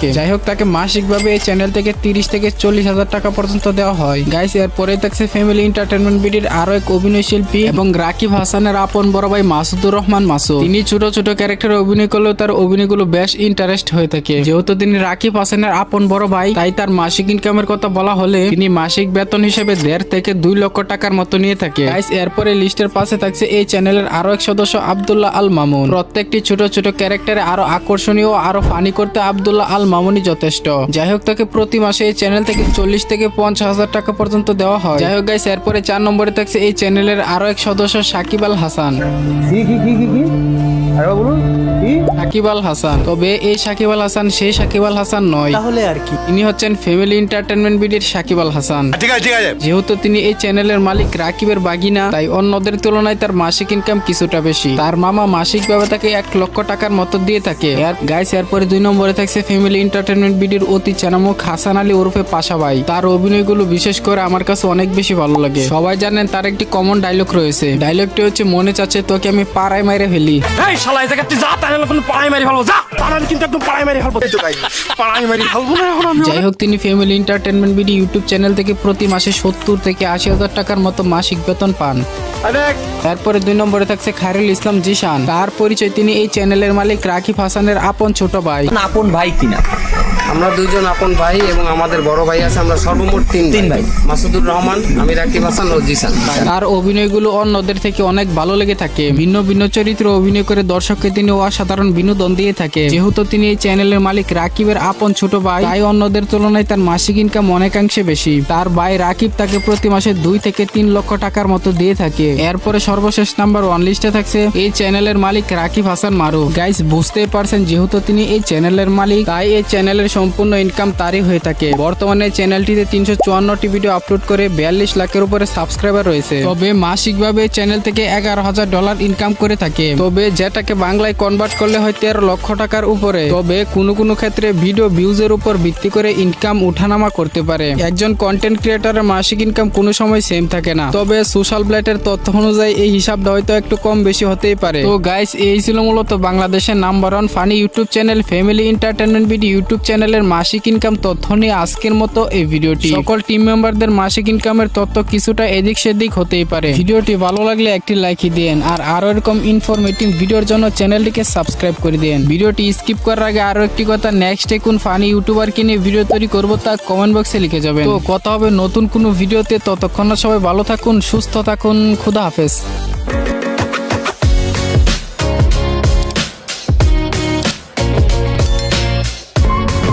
থাকে। যাই হোক, তাকে মাসিক ভাবে এই চ্যানেল থেকে 30 থেকে 40,000 টাকা পর্যন্ত দেওয়া হয়। গাইস, এরপরে থাকছে ফ্যামিলি এন্টারটেনমেন্ট বিডির আরো এক অভিনয় শিল্পী এবং রাকিব হাসানের আপন বড় ভাই মাসুদুর রহমান মাসুদ। তিনি ছোট ছোট ক্যারেক্টারে অভিনয় করলেও তার অভিনয়গুলো বেশ ইন্টারেস্ট হয়ে থাকে। যেহেতু তিনি রাকিব হাসানের আপন বড় ভাই, তাই তার মাসিক ইনকামের কথা বলা হলে তিনি মাসিক বেতন হিসেবে 1.5 থেকে 2 লক্ষ টাকার মতো নিয়ে থাকে। গাইস, এরপরে লিস্টের পাশে থাকছে এই চ্যানেলের আরো এক সদস্য আব্দুল্লাহ আল মামুন। প্রত্যেকটি ছোট ছোট ক্যারেক্টারে আরো আকর্ষণীয় ও আরো ফানি করতে আব্দুল্লাহ আল মামুনই যথেষ্ট। যাই হোক, তাকে প্রতি মাসে এই চ্যানেল থেকে 40 থেকে 50,000 টাকা পর্যন্ত দেওয়া হয়। যাই হোক গাইস, এরপরে 4 নম্বরে থাকছে এই চ্যানেলের আরো এক সদস্য সাকিব আল হাসান। সাকিব আল হাসান, তবে এই সাকিব আল হাসান সেই সাকিব আল হাসান নয়, তাহলে আর কি? তিনি হচ্ছেন ফ্যামিলি এন্টারটেনমেন্ট বিডির সাকিব আল হাসান। যেহেতু তিনি এই চ্যানেলের মালিক রাকিবের বাগিনা, তাই অন্যদের তুলনায় তার মাসিক ইনকাম কিছুটা বেশি। তার মামা মাসিক ভাবে তাকে 1 লক্ষ টাকার মতো দিয়ে থাকে। গাইস, এরপরে 2 নম্বরে থাকছে ফ্যামিলি এন্টারটেনমেন্ট বিডির অতি চেনামুখ হাসান আলী ওরফে পাশা ভাই। তার অভিনয়গুলো বিশেষ করে আমার কাছে অনেক বেশি ভালো লাগে। সবাই জানেন তার একটি কমন ডায়লগ রয়েছে। ডায়লগটি হচ্ছে, মনে চাচ্ছে তোকে আমি পাড়ায় মাইরে ফেলি। এই শালা, এই জায়গায় তুই যা, তাহলে কোনো পাড়ায় মারি ফেলবো, যা পাড়ায়, কিন্তু একদম পাড়ায় মারি ফেলবো, পাড়ায় মারি ফেলবো না এখন আমি। যাই হোক, তিনি family entertainment BD YouTube channel থেকে প্রতি মাসে 70 থেকে 80,000 টাকার মতো মাসিক বেতন পান। তারপরে 2 নম্বরে থাকছে খায়রুল ইসলাম জিশান। তার পরিচয়, তিনি এই চ্যানেলের মালিক রাকিব হাসানের আপন ছোট ভাই। আপন ভাই কিনা? আমরা 2 জন আপন ভাই এবং আমাদের বড় ভাই আছে। আমরা সর্বমোট 3 ভাই, মাসুদুর রহমান, আমি রাকিব হাসান ও জিসান। তার অভিনয়গুলো অন্যদের থেকে অনেক ভালো লেগে থাকে। ভিন্ন ভিন্ন চরিত্রে অভিনয় করে দর্শককে তিনি অসাধারণ বিনোদন দিয়ে থাকে। যেহেতু তিনি এই চ্যানেলের মালিক রাকিবের আপন ছোট ভাই, তাই অন্যদের তুলনায় তার মাসিক ইনকাম অনেকাংশে বেশি। তার ভাই রাকিব তাকে প্রতি মাসে 2 থেকে 3 লক্ষ টাকার মতো দিয়ে থাকে। এরপরে সর্বশেষ নাম্বার 1 লিস্টে থাকছে এই চ্যানেলের মালিক রাকিব হাসান মারুফ। গাইস, বুঝতেই পারছেন, যেহেতু তিনি এই চ্যানেলের মালিক, তাই এই চ্যানেলের সম্পূর্ণ ইনকাম তারই হয়ে থাকে। বর্তমানে চ্যানেলটিতে 354টি ভিডিও আপলোড করে 42 লাখের উপরে সাবস্ক্রাইবার রয়েছে। তবে মাসিক ভাবে চ্যানেল থেকে $11,000 ইনকাম করে থাকে, তবে যেটাকে বাংলায় কনভার্ট করলে হয় 13 লক্ষ টাকার উপরে। তবে কোনো ক্ষেত্রে ভিডিও ভিউজের উপর ভিত্তি করে ইনকাম উঠানামা করতে পারে। একজন কন্টেন্ট ক্রিয়েটরের মাসিক ইনকাম কোনো সময় সেম থাকে না, তবে সোশ্যাল ব্লাইটের তথ্য অনুযায়ী এই হিসাবটা হয়তো একটু কম বেশি হতেই পারে। তো গাইস, এই ছিল মূলত বাংলাদেশের number 1 funny YouTube channel family entertainment BD YouTube চ্যানেলের মাসিক ইনকাম তথ্য নিয়ে আজকের মতো এই ভিডিওটি। সকল টিম মেম্বারদের মাসিক ইনকামের তথ্য কিছুটা এদিক সেদিক হতেই পারে। ভিডিওটি ভালো লাগলে একটি লাইক দিন, আর আরো এরকম ইনফরমেটিভ ভিডিওর জন্য চ্যানেলটিকে সাবস্ক্রাইব করে দিন। ভিডিওটি স্কিপ করার আগে আরো একটি কথা, নেক্সটে কোন ফানি ইউটিউবারকে নিয়ে ভিডিও তৈরি করবো তা কমেন্ট বক্সে লিখে যাবেন। তো কথা হবে নতুন কোনো ভিডিওতে। ততক্ষণ সবাই ভালো থাকুন, সুস্থ থাকুন, খুদা হাফেজ।